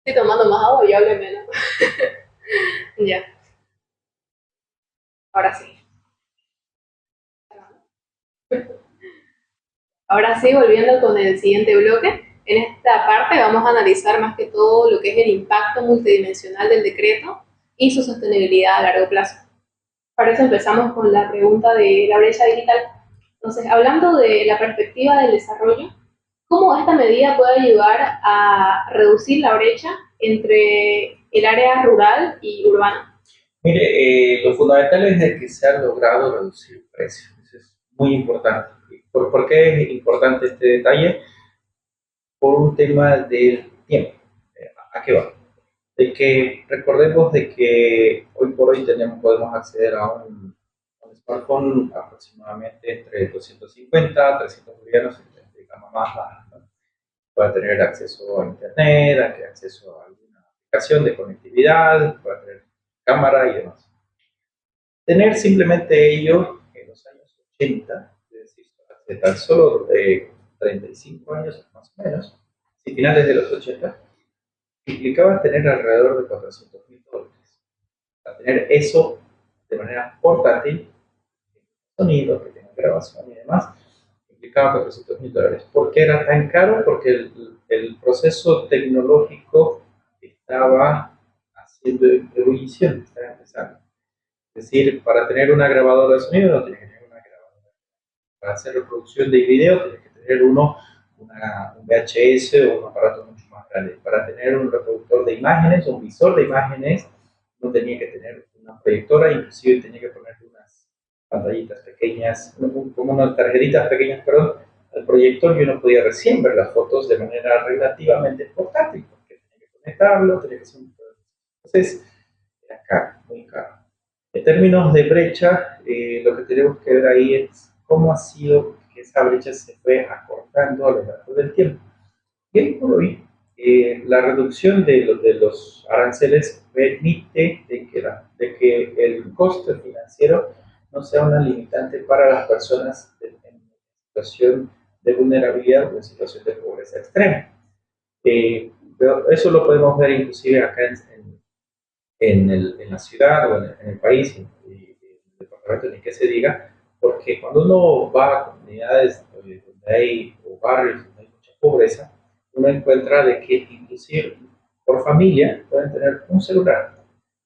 Estoy tomando más agua y hable menos. Ya, ahora sí. Ahora sí, volviendo con el siguiente bloque. En esta parte vamos a analizar más que todo lo que es el impacto multidimensional del decreto y su sostenibilidad a largo plazo. Para eso empezamos con la pregunta de la brecha digital. Entonces, hablando de la perspectiva del desarrollo, ¿cómo esta medida puede ayudar a reducir la brecha entre el área rural y urbana? Mire, lo fundamental es de que se ha logrado reducir precios. Eso es muy importante. ¿Por qué es importante este detalle? Por un tema del tiempo. ¿A qué va? De que recordemos de que hoy por hoy podemos acceder a un smartphone aproximadamente entre 250 a 300 bolivianos de gama más baja, ¿no? Para tener acceso a internet, a tener acceso a alguna aplicación de conectividad, para tener cámara y demás. Tener simplemente ello en los años 80, es decir, hace tan solo 35 años más o menos, si finales de los 80, implicaba tener alrededor de $400.000. Para tener eso de manera portátil, sonido, que tenga grabación y demás, implicaba $400.000. ¿Por qué era tan caro? Porque el proceso tecnológico estaba haciendo ebullición, estaba empezando. Es decir, para tener una grabadora de sonido no tienes que tener una grabadora. Para hacer reproducción de video tienes que tener un VHS o un aparato mucho más grande. Para tener un reproductor de imágenes o un visor de imágenes no tenía que tener una proyectora, inclusive tenía que poner unas pantallitas pequeñas, como unas tarjetitas pequeñas, perdón, al proyector y uno podía recién ver las fotos de manera relativamente portátil, porque tenía que conectarlo, tenía que hacer un... Entonces, era caro, muy caro. En términos de brecha, lo que tenemos que ver ahí es cómo ha sido que esa brecha se fue acortando a lo largo del tiempo. Y hoy por hoy, la reducción de los aranceles permite de que el coste financiero no sea una limitante para las personas en situación de vulnerabilidad o en situación de pobreza extrema. Pero eso lo podemos ver inclusive acá en la ciudad o en el país, en el departamento, ni que se diga, porque cuando uno va a comunidades donde hay, o barrios donde hay mucha pobreza, uno encuentra de que inclusive por familia pueden tener un celular,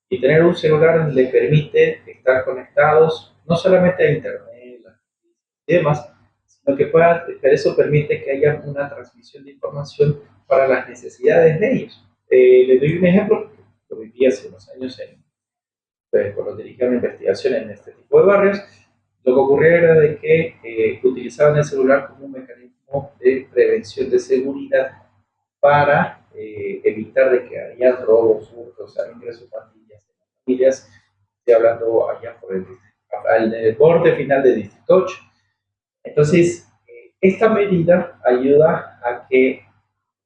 y tener un celular le permite estar conectados no solamente a internet y demás, sino que eso permite que haya una transmisión de información para las necesidades de ellos. Les doy un ejemplo, lo viví hace unos años cuando dirigía una investigación en este tipo de barrios. Lo que ocurría era de que utilizaban el celular como un mecanismo de prevención de seguridad para evitar de que haya robos, hurtos, ingresos pandillas, familias. Estoy hablando allá por el borde final de Distrito 8. Entonces, esta medida ayuda a que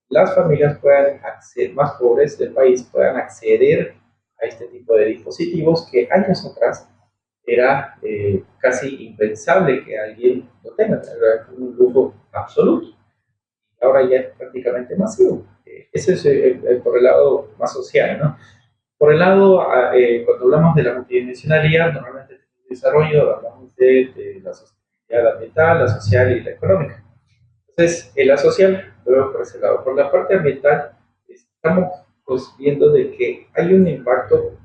las familias puedan acceder, más pobres del país, puedan acceder a este tipo de dispositivos que años atrás era casi impensable que alguien lo tenga, era un lujo absoluto. Ahora ya es prácticamente masivo. Ese es por el lado más social, ¿no? Por el lado, cuando hablamos de la multidimensionalidad, normalmente en el desarrollo hablamos de la sostenibilidad ambiental, la social y la económica. Entonces, en la social, luego por ese lado. Por la parte ambiental, estamos pues, viendo de que hay un impacto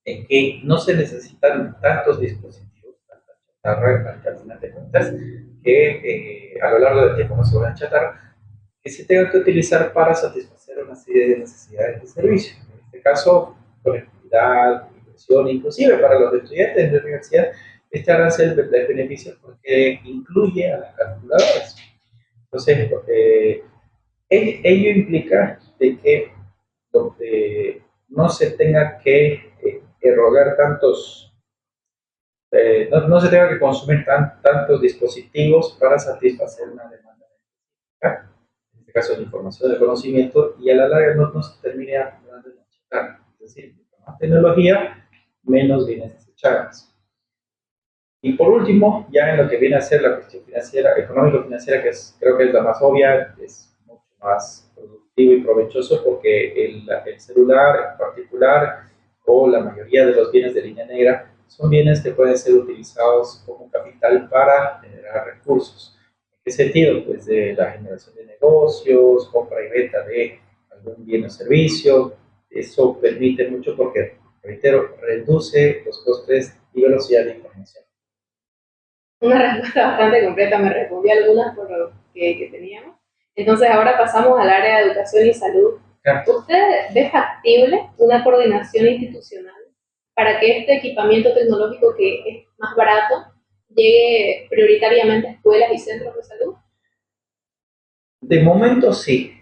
en que no se necesitan tantos dispositivos, tanta chatarra, al final de cuentas, que a lo largo del tiempo no se van a chatarra, que se tengan que utilizar para satisfacer una serie de necesidades de servicio. En este caso, conectividad, inversión, inclusive para los estudiantes de la universidad, este arancel les beneficia porque incluye a las calculadoras. Entonces, ello implica de que no se tenga que erogar no se tenga que consumir tantos dispositivos para satisfacer una demanda, en este caso de información, de conocimiento, y a la larga no se termine acumulando en la chatarra. Es decir, más tecnología, menos bienes desechables. Y por último, ya en lo que viene a ser la cuestión financiera, económico-financiera, creo que es la más obvia, es mucho más productivo y provechoso porque el celular en particular o la mayoría de los bienes de línea negra son bienes que pueden ser utilizados como capital para generar recursos. ¿En qué sentido? Pues de la generación de negocios, compra y venta de algún bien o servicio. Eso permite mucho porque, reitero, reduce los costes y velocidad de información. Una respuesta bastante completa, me respondí algunas por lo que teníamos. Entonces ahora pasamos al área de educación y salud. Claro. ¿Usted ve factible una coordinación institucional para que este equipamiento tecnológico que es más barato llegue prioritariamente a escuelas y centros de salud? De momento sí.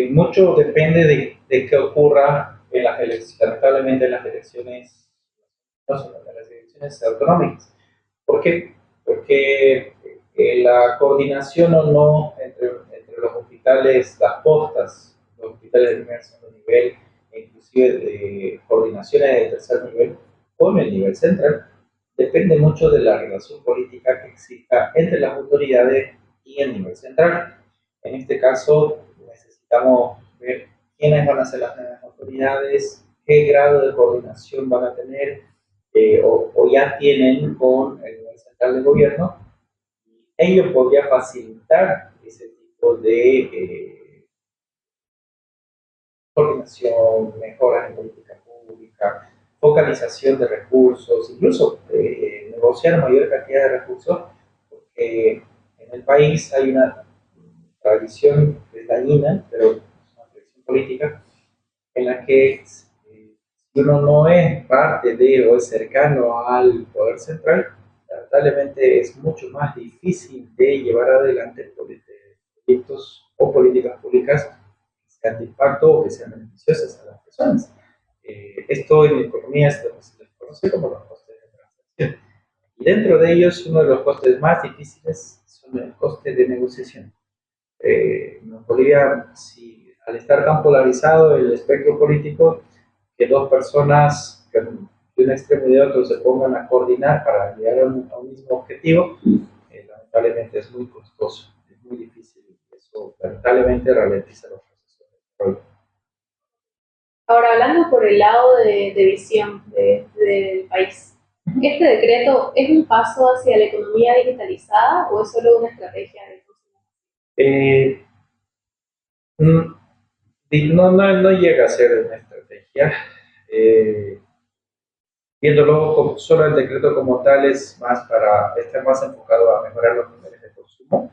Mucho depende de qué ocurra en las elecciones, lamentablemente en las elecciones, no solo en las elecciones autonómicas. ¿Por qué? Porque la coordinación o no entre los hospitales, las postas, los hospitales de primer y segundo nivel, e inclusive de coordinaciones de tercer nivel, con el nivel central, depende mucho de la relación política que exista entre las autoridades y el nivel central. En este caso, necesitamos ver quiénes van a ser las nuevas autoridades, qué grado de coordinación van a tener o ya tienen con el nivel central de gobierno. Ello podría facilitar ese tipo de coordinación, mejoras en política pública, focalización de recursos, incluso negociar mayor cantidad de recursos, porque en el país hay una tradición que es dañina, pero es una tradición política, en la que si uno no es parte de o es cercano al poder central, lamentablemente es mucho más difícil de llevar adelante proyectos o políticas públicas que sean de impacto o que sean beneficiosas a las personas. Esto en economía se les conoce como los costes de transacción. Y dentro de ellos, uno de los costes más difíciles son el coste de negociación. En Bolivia, si, al estar tan polarizado el espectro político, que dos personas de un extremo y de otro se pongan a coordinar para llegar a un mismo objetivo, lamentablemente es muy costoso, es muy difícil. Eso lamentablemente ralentiza los procesos de desarrollo. Ahora, hablando por el lado de visión del país, ¿este decreto es un paso hacia la economía digitalizada o es solo una estrategia de consumo? Eh, no, no llega a ser una estrategia. Eh, Viéndolo como solo el decreto como tal es más para estar más enfocado a mejorar los niveles de consumo.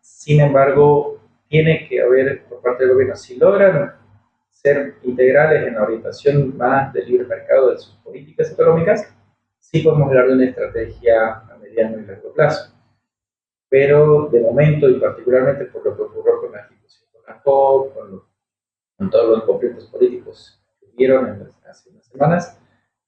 Sin embargo, tiene que haber por parte del gobierno, si logran ser integrales en la orientación más del libre mercado de sus políticas económicas, sí podemos hablar de una estrategia a mediano y largo plazo. Pero de momento, y particularmente por lo que ocurrió con la ejecución con la COP, con todos los conflictos políticos que hubieron hace unas semanas,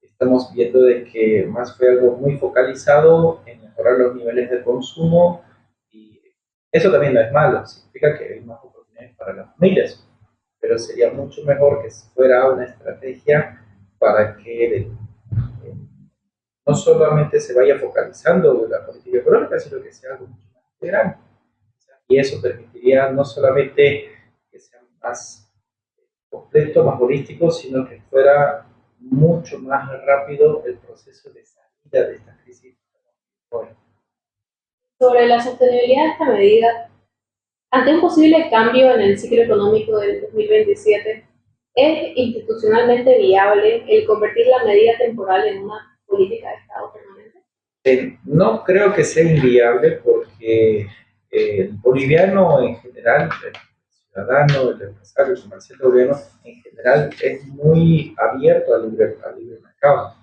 estamos viendo de que más fue algo muy focalizado en mejorar los niveles de consumo y eso también no es malo, significa que hay más oportunidades para las familias, pero sería mucho mejor que fuera una estrategia para que no solamente se vaya focalizando la política económica, sino que sea algo mucho más integral. Y eso permitiría no solamente que sea más completo, más holístico, sino que fuera mucho más rápido el proceso de salida de esta crisis. Sobre la sostenibilidad de esta medida, ante un posible cambio en el ciclo económico del 2027, ¿es institucionalmente viable el convertir la medida temporal en una política de Estado permanente? No creo que sea inviable porque el boliviano en general, el ciudadano, el empresario, el comerciante boliviano en general es muy abierto al libre mercado.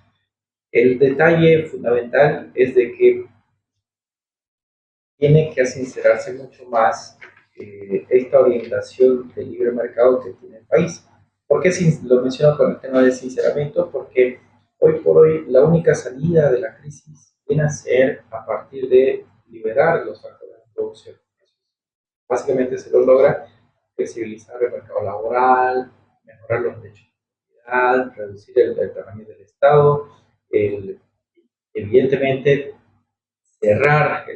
El detalle fundamental es de que tiene que sincerarse mucho más esta orientación del libre mercado que tiene el país. ¿Por qué lo menciono con el tema de sinceramiento? Porque hoy por hoy la única salida de la crisis viene a ser a partir de liberar los factores de producción. Básicamente se lo logra flexibilizar el mercado laboral, mejorar los derechos de propiedad, reducir el tamaño del Estado, el, evidentemente cerrar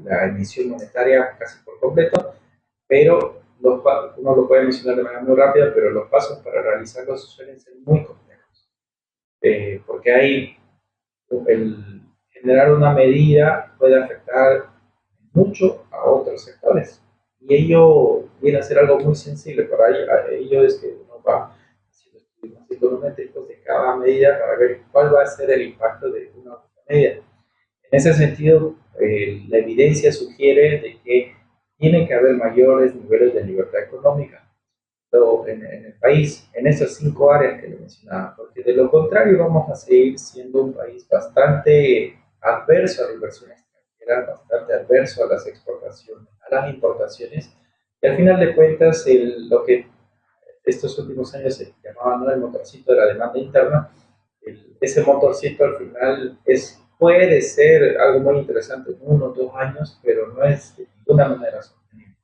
la emisión monetaria casi por completo pero uno lo puede mencionar de manera muy rápida, pero los pasos para realizarlo suelen ser muy complejos, porque hay el generar una medida puede afectar mucho a otros sectores. Y ello viene a ser algo muy sensible. Para ello es que uno va haciendo estudios econométricos de cada medida para ver cuál va a ser el impacto de una medida. En ese sentido, la evidencia sugiere de que tiene que haber mayores niveles de libertad económica en el país, en esas 5 áreas que le mencionaba, porque de lo contrario vamos a seguir siendo un país bastante adverso a la inversión extranjera, bastante adverso a las exportaciones, a las importaciones, y al final de cuentas lo que estos últimos años se llamaba, ¿no?, el motorcito de la demanda interna, ese motorcito al final puede ser algo muy interesante en 1 o 2 años, pero no es de ninguna manera sostenible.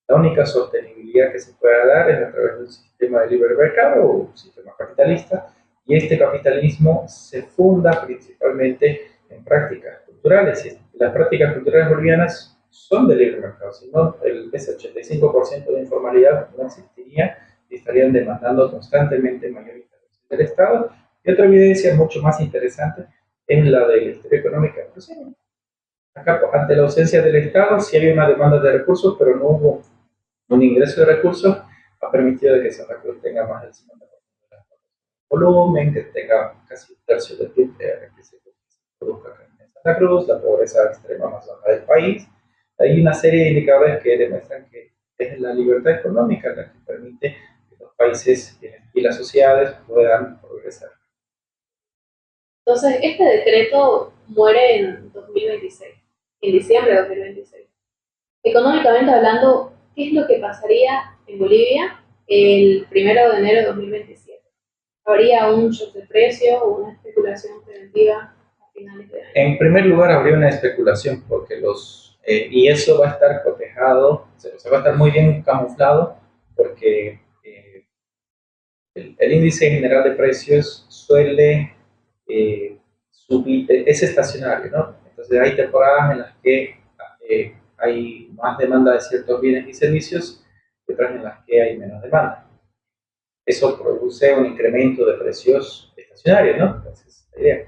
La única sostenibilidad que se pueda dar es a través de un sistema de libre mercado o un sistema capitalista, y este capitalismo se funda principalmente en prácticas culturales. Y las prácticas culturales bolivianas son de libre mercado, si no, ese 85% de informalidad no existiría y estarían demandando constantemente mayor intervención del Estado. Y otra evidencia mucho más interesante es la de la historia económica. Pues, acá, ante la ausencia del Estado, sí hay una demanda de recursos, pero no hubo un ingreso de recursos, ha permitido de que Santa Cruz tenga más del 50% de volumen, que tenga casi un tercio del PIB que se produzca en Santa Cruz, la pobreza extrema más baja del país. Hay una serie de indicadores que demuestran que es la libertad económica la que permite que los países y las sociedades puedan progresar. Entonces, este decreto muere en 2026, en diciembre de 2026. Económicamente hablando, ¿qué es lo que pasaría en Bolivia el 1 de enero de 2027? ¿Habría un shock de precio o una especulación preventiva a finales de año? En primer lugar, habría una especulación, porque y eso va a estar cotejado, va a estar muy bien camuflado, porque el índice general de precios suele subir, es estacionario, ¿no? Entonces hay temporadas en las que hay más demanda de ciertos bienes y servicios, y otras en las que hay menos demanda. Eso produce un incremento de precios estacionarios, ¿no? Entonces, la idea.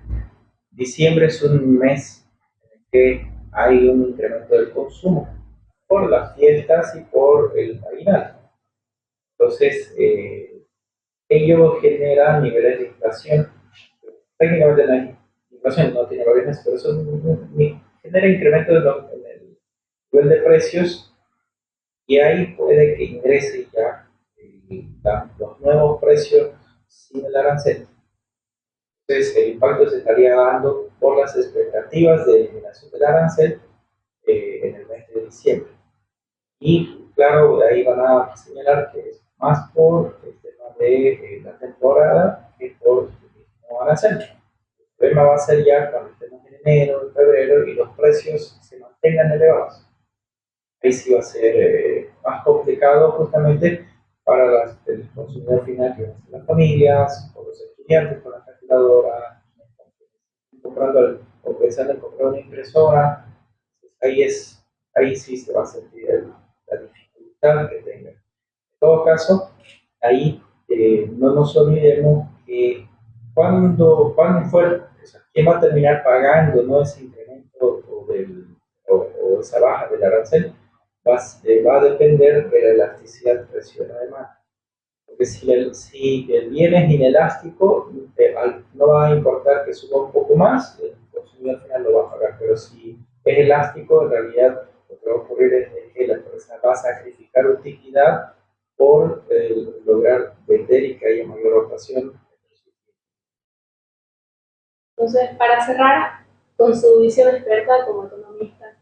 Diciembre es un mes en el que hay un incremento del consumo por las fiestas y por el aguinaldo. Entonces, ello genera niveles de inflación. Técnicamente no hay inflación, no tiene variaciones, pero eso genera incremento en el nivel de precios, y ahí puede que ingrese ya los nuevos precios sin el arancel. Entonces, el impacto se estaría dando por las expectativas de eliminación del arancel en el mes de diciembre. Y claro, de ahí van a señalar que es más por el tema de la temporada que por el mismo arancel. El problema va a ser ya cuando estemos en enero, en febrero y los precios se mantengan elevados. Ahí sí va a ser más complicado justamente para el consumidor final, que van a ser las familias o los estudiantes con la calculadora, comprando o pensando en comprar una impresora. Ahí, ahí sí se va a sentir la dificultad que tenga. En todo caso, ahí no nos olvidemos que cuando fuera, o sea, ¿quién va a terminar pagando, no, ese incremento o esa baja del arancel? Va a depender de la elasticidad del precio de la demanda. Porque si el bien es inelástico, no va a importar que suba un poco más, el consumidor al final lo va a pagar. Pero si es elástico, en realidad lo que va a ocurrir es que la empresa va a sacrificar utilidad por lograr vender y que haya mayor rotación. Entonces, para cerrar, con su visión experta como economista,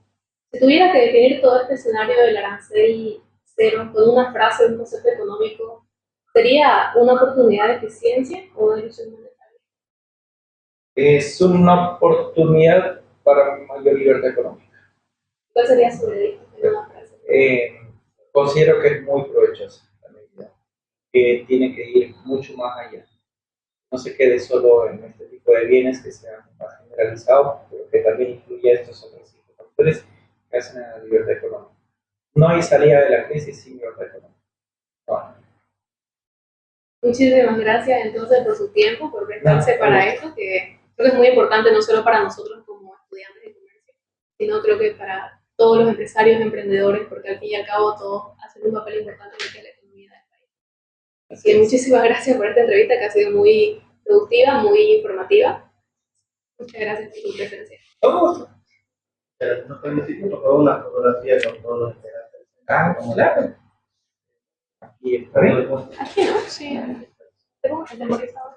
si tuviera que definir todo este escenario del arancel cero con una frase, un concepto económico, ¿sería una oportunidad de eficiencia o una ilusión monetaria? Es una oportunidad para mayor libertad económica. ¿Cuál sería su veredicto en una frase? Considero que es muy provechosa la medida, que tiene que ir mucho más allá. No se quede solo en este tipo de bienes, que sean más generalizados, pero que también incluya estos otros 5 factores que hacen a la libertad económica. no hay salida de la crisis sin libertad económica. No. Muchísimas gracias entonces por su tiempo, por prestarse para esto, que creo que es muy importante no solo para nosotros como estudiantes de comercio, sino creo que para todos los empresarios y emprendedores, porque al fin y al cabo todos hacen un papel importante en lo que es la economía del país. Así que muchísimas gracias por esta entrevista que ha sido muy productiva, muy informativa. Muchas gracias por su presencia. Pero no felicito por toda una fotografía con todos los integrantes. Ah, claro. Aquí está bien. Aquí no, sí. Tengo memorizado.